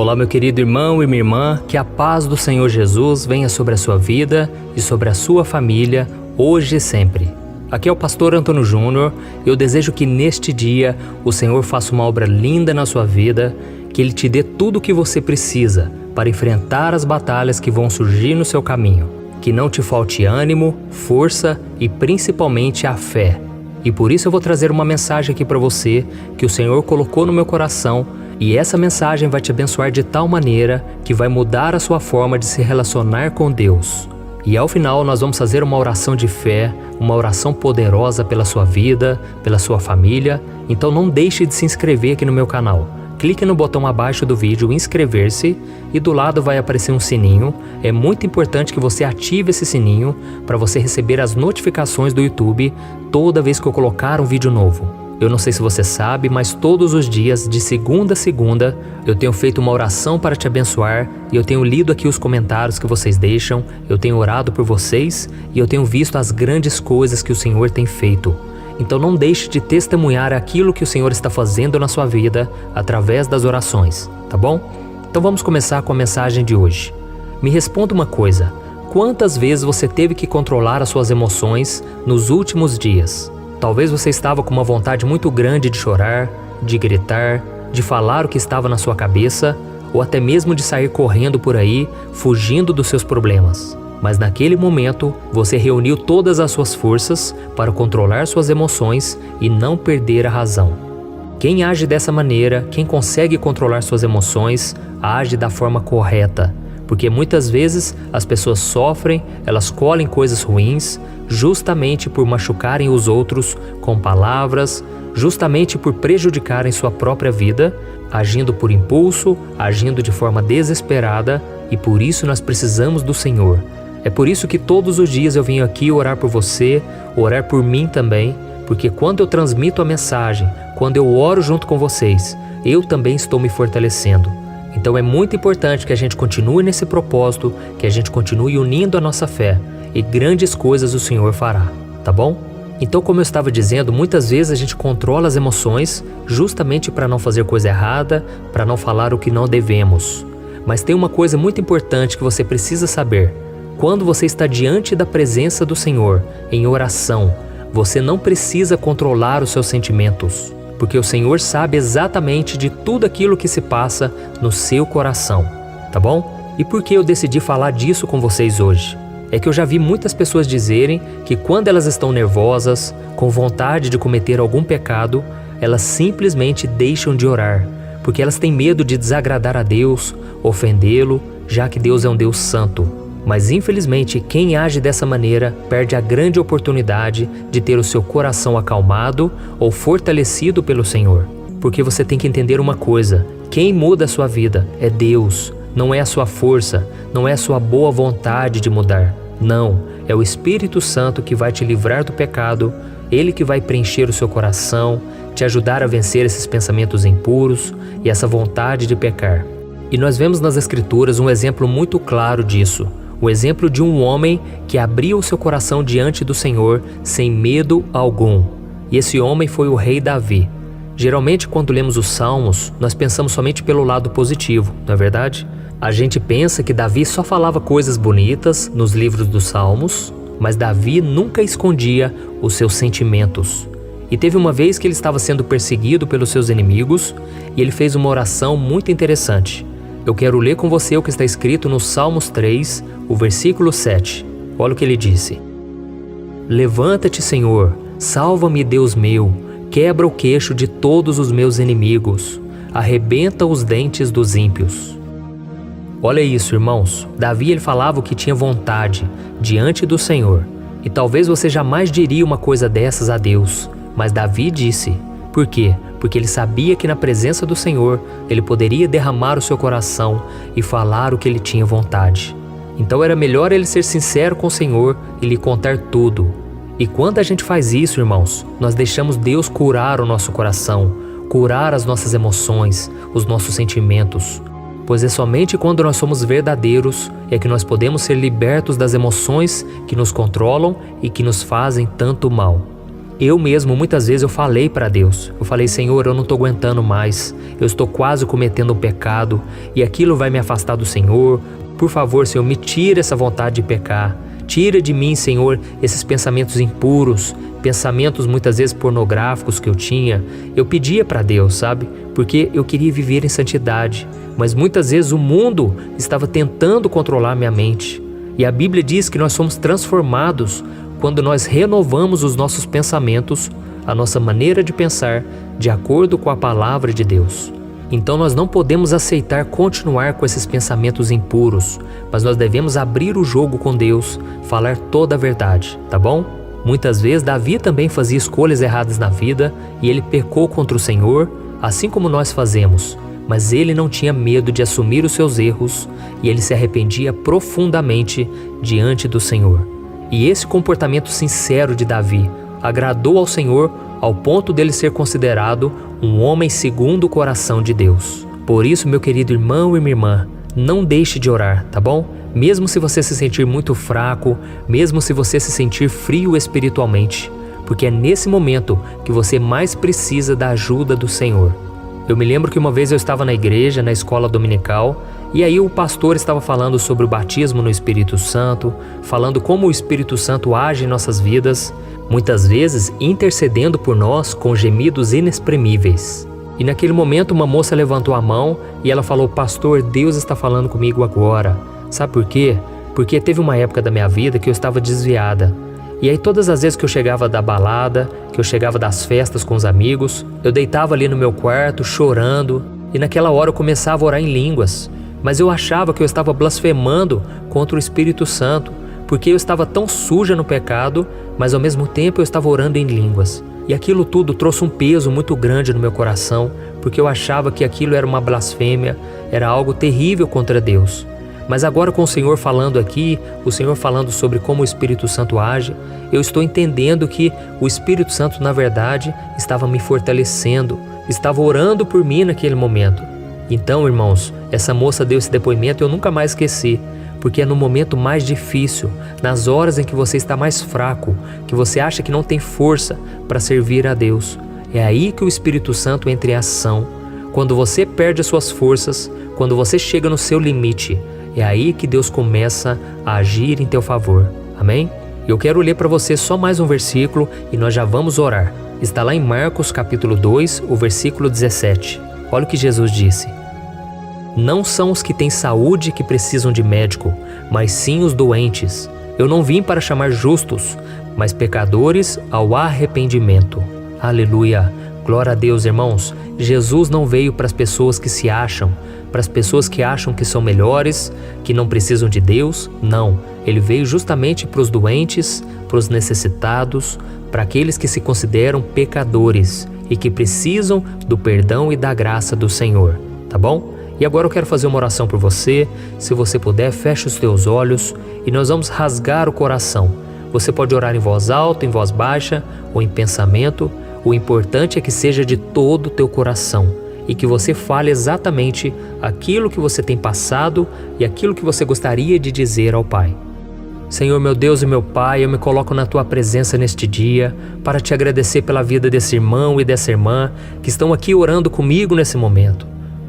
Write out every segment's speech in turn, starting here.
Olá, meu querido irmão e minha irmã, que a paz do Senhor Jesus venha sobre a sua vida e sobre a sua família, hoje e sempre. Aqui é o pastor Antônio Júnior e eu desejo que neste dia o Senhor faça uma obra linda na sua vida, que Ele te dê tudo o que você precisa para enfrentar as batalhas que vão surgir no seu caminho. Que não te falte ânimo, força e principalmente a fé. E por isso eu vou trazer uma mensagem aqui para você que o Senhor colocou no meu coração, e essa mensagem vai te abençoar de tal maneira que vai mudar a sua forma de se relacionar com Deus. E ao final nós vamos fazer uma oração de fé, uma oração poderosa pela sua vida, pela sua família. Então não deixe de se inscrever aqui no meu canal. Clique no botão abaixo do vídeo inscrever-se e do lado vai aparecer um sininho. É muito importante que você ative esse sininho para você receber as notificações do YouTube toda vez que eu colocar um vídeo novo. Eu não sei se você sabe, mas todos os dias, de segunda a segunda, eu tenho feito uma oração para te abençoar e eu tenho lido aqui os comentários que vocês deixam, eu tenho orado por vocês e eu tenho visto as grandes coisas que o Senhor tem feito. Então não deixe de testemunhar aquilo que o Senhor está fazendo na sua vida através das orações, tá bom? Então vamos começar com a mensagem de hoje. Me responda uma coisa: quantas vezes você teve que controlar as suas emoções nos últimos dias? Talvez você estava com uma vontade muito grande de chorar, de gritar, de falar o que estava na sua cabeça, ou até mesmo de sair correndo por aí, fugindo dos seus problemas. Mas naquele momento, você reuniu todas as suas forças para controlar suas emoções e não perder a razão. Quem age dessa maneira, quem consegue controlar suas emoções, age da forma correta. Porque muitas vezes as pessoas sofrem, elas colhem coisas ruins, justamente por machucarem os outros com palavras, justamente por prejudicarem sua própria vida, agindo por impulso, agindo de forma desesperada, e por isso nós precisamos do Senhor. É por isso que todos os dias eu venho aqui orar por você, orar por mim também, porque quando eu transmito a mensagem, quando eu oro junto com vocês, eu também estou me fortalecendo. Então é muito importante que a gente continue nesse propósito, que a gente continue unindo a nossa fé, e grandes coisas o Senhor fará, tá bom? Então, como eu estava dizendo, muitas vezes a gente controla as emoções justamente para não fazer coisa errada, para não falar o que não devemos. Mas tem uma coisa muito importante que você precisa saber. Quando você está diante da presença do Senhor, em oração, você não precisa controlar os seus sentimentos, porque o Senhor sabe exatamente de tudo aquilo que se passa no seu coração, tá bom? E por que eu decidi falar disso com vocês hoje? É que eu já vi muitas pessoas dizerem que quando elas estão nervosas, com vontade de cometer algum pecado, elas simplesmente deixam de orar, porque elas têm medo de desagradar a Deus, ofendê-lo, já que Deus é um Deus santo. Mas infelizmente quem age dessa maneira perde a grande oportunidade de ter o seu coração acalmado ou fortalecido pelo Senhor. Porque você tem que entender uma coisa: quem muda a sua vida é Deus, não é a sua força, não é a sua boa vontade de mudar. Não, é o Espírito Santo que vai te livrar do pecado, Ele que vai preencher o seu coração, te ajudar a vencer esses pensamentos impuros e essa vontade de pecar. E nós vemos nas Escrituras um exemplo muito claro disso. O exemplo de um homem que abriu o seu coração diante do Senhor sem medo algum. E esse homem foi o rei Davi. Geralmente, quando lemos os Salmos, nós pensamos somente pelo lado positivo, não é verdade? A gente pensa que Davi só falava coisas bonitas nos livros dos Salmos, mas Davi nunca escondia os seus sentimentos. E teve uma vez que ele estava sendo perseguido pelos seus inimigos e ele fez uma oração muito interessante. Eu quero ler com você o que está escrito no Salmos 3, o versículo 7. Olha o que ele disse: Levanta-te, Senhor, salva-me, Deus meu, quebra o queixo de todos os meus inimigos, arrebenta os dentes dos ímpios. Olha isso, irmãos. Davi ele falava o que tinha vontade diante do Senhor. E talvez você jamais diria uma coisa dessas a Deus, mas Davi disse. Por quê? Porque ele sabia que na presença do Senhor ele poderia derramar o seu coração e falar o que ele tinha vontade. Então era melhor ele ser sincero com o Senhor e lhe contar tudo. E quando a gente faz isso, irmãos, nós deixamos Deus curar o nosso coração, curar as nossas emoções, os nossos sentimentos. Pois é somente quando nós somos verdadeiros é que nós podemos ser libertos das emoções que nos controlam e que nos fazem tanto mal. eu mesmo, muitas vezes eu falei para Deus. Eu falei, Senhor, eu não estou aguentando mais. Eu estou quase cometendo um pecado e aquilo vai me afastar do Senhor. Por favor, Senhor, me tira essa vontade de pecar. Tira de mim, Senhor, esses pensamentos impuros, pensamentos muitas vezes pornográficos que eu tinha. Eu pedia para Deus, sabe? Porque eu queria viver em santidade. Mas muitas vezes o mundo estava tentando controlar minha mente. E a Bíblia diz que nós somos transformados quando nós renovamos os nossos pensamentos, a nossa maneira de pensar, de acordo com a palavra de Deus. Então nós não podemos aceitar continuar com esses pensamentos impuros, mas nós devemos abrir o jogo com Deus, falar toda a verdade, tá bom? Muitas vezes Davi também fazia escolhas erradas na vida e ele pecou contra o Senhor, assim como nós fazemos, mas ele não tinha medo de assumir os seus erros e ele se arrependia profundamente diante do Senhor. E esse comportamento sincero de Davi agradou ao Senhor ao ponto dele ser considerado um homem segundo o coração de Deus. Por isso, meu querido irmão e minha irmã, não deixe de orar, tá bom? Mesmo se você se sentir muito fraco, mesmo se você se sentir frio espiritualmente, porque é nesse momento que você mais precisa da ajuda do Senhor. Eu me lembro que uma vez eu estava na igreja, na escola dominical, e aí o pastor estava falando sobre o batismo no Espírito Santo, falando como o Espírito Santo age em nossas vidas, muitas vezes intercedendo por nós com gemidos inexprimíveis. E naquele momento uma moça levantou a mão e ela falou, pastor, Deus está falando comigo agora. Sabe por quê? Porque teve uma época da minha vida que eu estava desviada. E aí todas as vezes que eu chegava da balada, que eu chegava das festas com os amigos, eu deitava ali no meu quarto chorando e naquela hora eu começava a orar em línguas. Mas eu achava que eu estava blasfemando contra o Espírito Santo, porque eu estava tão suja no pecado, mas ao mesmo tempo eu estava orando em línguas. E aquilo tudo trouxe um peso muito grande no meu coração, porque eu achava que aquilo era uma blasfêmia, era algo terrível contra Deus. Mas agora com o Senhor falando aqui, o Senhor falando sobre como o Espírito Santo age, eu estou entendendo que o Espírito Santo, na verdade, estava me fortalecendo, estava orando por mim naquele momento. Então, irmãos, essa moça deu esse depoimento e eu nunca mais esqueci, porque é no momento mais difícil, nas horas em que você está mais fraco, que você acha que não tem força para servir a Deus. É aí que o Espírito Santo entra em ação. Quando você perde as suas forças, quando você chega no seu limite, é aí que Deus começa a agir em teu favor. Amém? Eu quero ler para você só mais um versículo e nós já vamos orar. Está lá em Marcos capítulo 2, o versículo 17. Olha o que Jesus disse. Não são os que têm saúde que precisam de médico, mas sim os doentes. Eu não vim para chamar justos, mas pecadores ao arrependimento. Aleluia! Glória a Deus, irmãos. Jesus não veio para as pessoas que se acham, para as pessoas que acham que são melhores, que não precisam de Deus. Não. Ele veio justamente para os doentes, para os necessitados, para aqueles que se consideram pecadores e que precisam do perdão e da graça do Senhor. Tá bom? E agora eu quero fazer uma oração por você. Se você puder, feche os teus olhos e nós vamos rasgar o coração. Você pode orar em voz alta, em voz baixa ou em pensamento. O importante é que seja de todo o teu coração e que você fale exatamente aquilo que você tem passado e aquilo que você gostaria de dizer ao Pai. Senhor, meu Deus e meu Pai, eu me coloco na Tua presença neste dia para Te agradecer pela vida desse irmão e dessa irmã que estão aqui orando comigo nesse momento.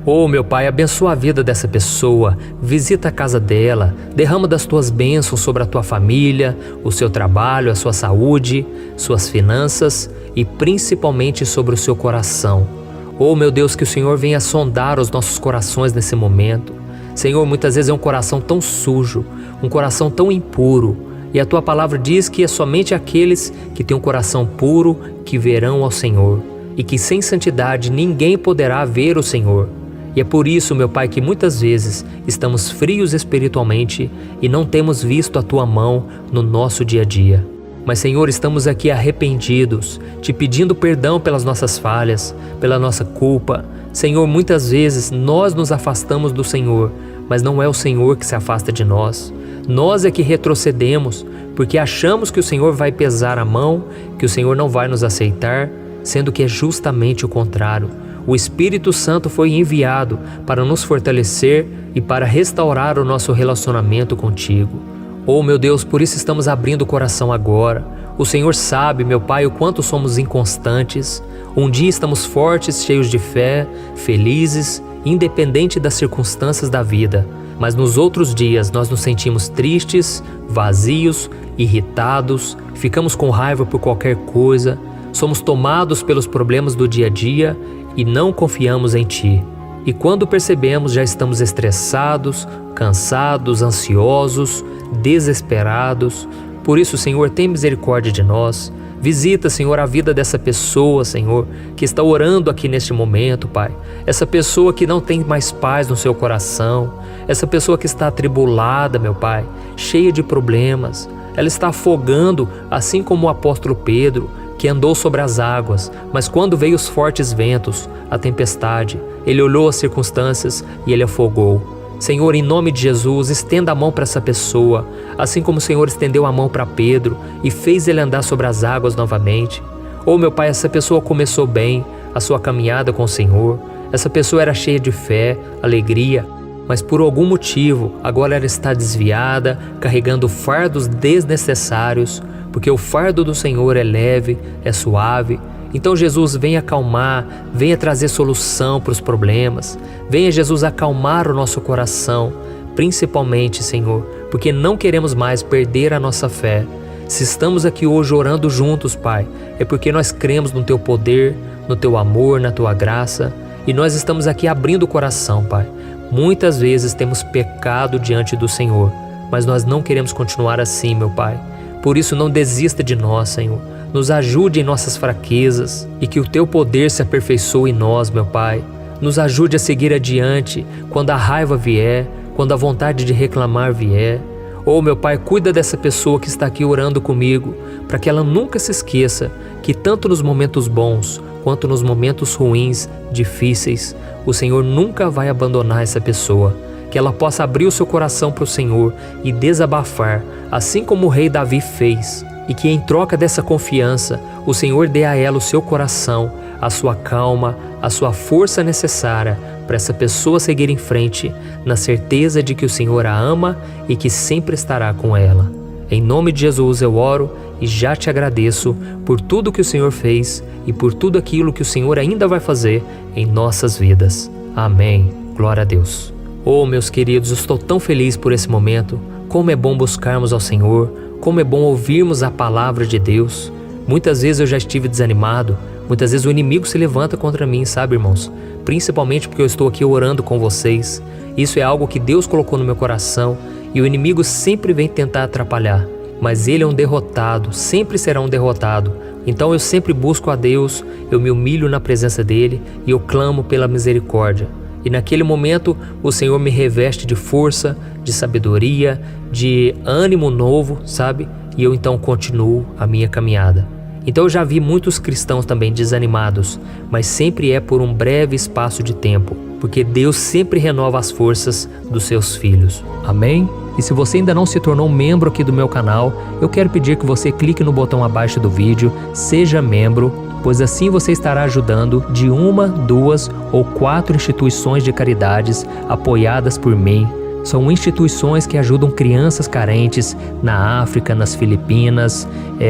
Oh, meu Pai, abençoa a vida dessa pessoa, visita a casa dela, derrama das Tuas bênçãos sobre a Tua família, o seu trabalho, a sua saúde, suas finanças e principalmente sobre o seu coração. Oh, meu Deus, que o Senhor venha sondar os nossos corações nesse momento. Senhor, muitas vezes é um coração tão sujo, um coração tão impuro, e a Tua palavra diz que é somente aqueles que têm um coração puro que verão ao Senhor, e que sem santidade ninguém poderá ver o Senhor. E é por isso, meu Pai, que muitas vezes estamos frios espiritualmente e não temos visto a Tua mão no nosso dia a dia. Mas, Senhor, estamos aqui arrependidos, Te pedindo perdão pelas nossas falhas, pela nossa culpa. Senhor, muitas vezes nós nos afastamos do Senhor, mas não é o Senhor que se afasta de nós. Nós é que retrocedemos, porque achamos que o Senhor vai pesar a mão, que o Senhor não vai nos aceitar, sendo que é justamente o contrário. O Espírito Santo foi enviado para nos fortalecer e para restaurar o nosso relacionamento contigo. Oh, meu Deus, por isso estamos abrindo o coração agora. O Senhor sabe, meu Pai, o quanto somos inconstantes. Um dia estamos fortes, cheios de fé, felizes, independente das circunstâncias da vida. Mas nos outros dias nós nos sentimos tristes, vazios, irritados, ficamos com raiva por qualquer coisa, somos tomados pelos problemas do dia a dia e não confiamos em Ti. E quando percebemos, já estamos estressados, cansados, ansiosos, desesperados. Por isso, Senhor, tem misericórdia de nós. Visita, Senhor, a vida dessa pessoa, Senhor, que está orando aqui neste momento, Pai. Essa pessoa que não tem mais paz no seu coração. Essa pessoa que está atribulada, meu Pai, cheia de problemas. Ela está afogando, assim como o apóstolo Pedro, que andou sobre as águas, mas quando veio os fortes ventos, a tempestade, ele olhou as circunstâncias e ele afogou. Senhor, em nome de Jesus, estenda a mão para essa pessoa, assim como o Senhor estendeu a mão para Pedro e fez ele andar sobre as águas novamente. Oh, meu Pai, essa pessoa começou bem a sua caminhada com o Senhor, essa pessoa era cheia de fé, alegria, mas por algum motivo agora ela está desviada, carregando fardos desnecessários, porque o fardo do Senhor é leve, é suave. Então Jesus, venha acalmar, venha trazer solução para os problemas. Venha, Jesus, acalmar o nosso coração, principalmente, Senhor, porque não queremos mais perder a nossa fé. Se estamos aqui hoje orando juntos, Pai, é porque nós cremos no Teu poder, no Teu amor, na Tua graça, e nós estamos aqui abrindo o coração, Pai. Muitas vezes temos pecado diante do Senhor, mas nós não queremos continuar assim, meu Pai. Por isso, não desista de nós, Senhor. Nos ajude em nossas fraquezas e que o Teu poder se aperfeiçoe em nós, meu Pai. Nos ajude a seguir adiante quando a raiva vier, quando a vontade de reclamar vier. Oh, meu Pai, cuida dessa pessoa que está aqui orando comigo, para que ela nunca se esqueça que tanto nos momentos bons quanto nos momentos ruins, difíceis, o Senhor nunca vai abandonar essa pessoa. Que ela possa abrir o seu coração para o Senhor e desabafar, assim como o rei Davi fez. E que em troca dessa confiança, o Senhor dê a ela o seu coração, a sua calma, a sua força necessária para essa pessoa seguir em frente, na certeza de que o Senhor a ama e que sempre estará com ela. Em nome de Jesus eu oro e já te agradeço por tudo que o Senhor fez e por tudo aquilo que o Senhor ainda vai fazer em nossas vidas. Amém. Glória a Deus. Oh, meus queridos, estou tão feliz por esse momento. Como é bom buscarmos ao Senhor, como é bom ouvirmos a palavra de Deus. Muitas vezes eu já estive desanimado, muitas vezes o inimigo se levanta contra mim, sabe, irmãos? Principalmente porque eu estou aqui orando com vocês. Isso é algo que Deus colocou no meu coração e o inimigo sempre vem tentar atrapalhar. Mas ele é um derrotado, sempre será um derrotado. Então eu sempre busco a Deus, eu me humilho na presença dele e eu clamo pela misericórdia. E naquele momento o Senhor me reveste de força, de sabedoria, de ânimo novo, sabe? E eu então continuo a minha caminhada. Então eu já vi muitos cristãos também desanimados, mas sempre é por um breve espaço de tempo, porque Deus sempre renova as forças dos seus filhos. Amém? E se você ainda não se tornou membro aqui do meu canal, eu quero pedir que você clique no botão abaixo do vídeo, seja membro, pois assim você estará ajudando de 1, 2 ou 4 instituições de caridades apoiadas por mim. São instituições que ajudam crianças carentes na África, nas Filipinas,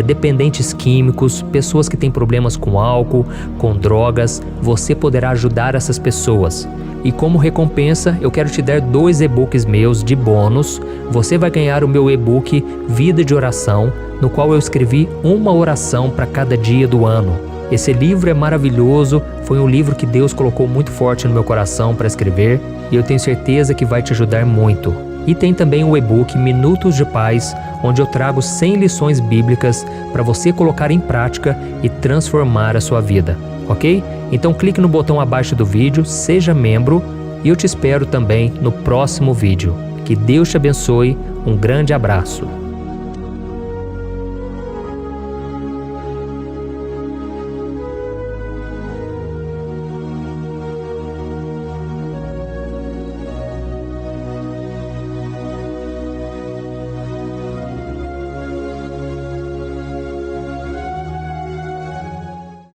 dependentes químicos, pessoas que têm problemas com álcool, com drogas. Você poderá ajudar essas pessoas. E como recompensa, eu quero te dar 2 e-books meus de bônus. Você vai ganhar o meu e-book Vida de Oração, no qual eu escrevi uma oração para cada dia do ano. Esse livro é maravilhoso, foi um livro que Deus colocou muito forte no meu coração para escrever e eu tenho certeza que vai te ajudar muito. E tem também o e-book Minutos de Paz, onde eu trago 100 lições bíblicas para você colocar em prática e transformar a sua vida, ok? Então clique no botão abaixo do vídeo, seja membro e eu te espero também no próximo vídeo. Que Deus te abençoe, um grande abraço.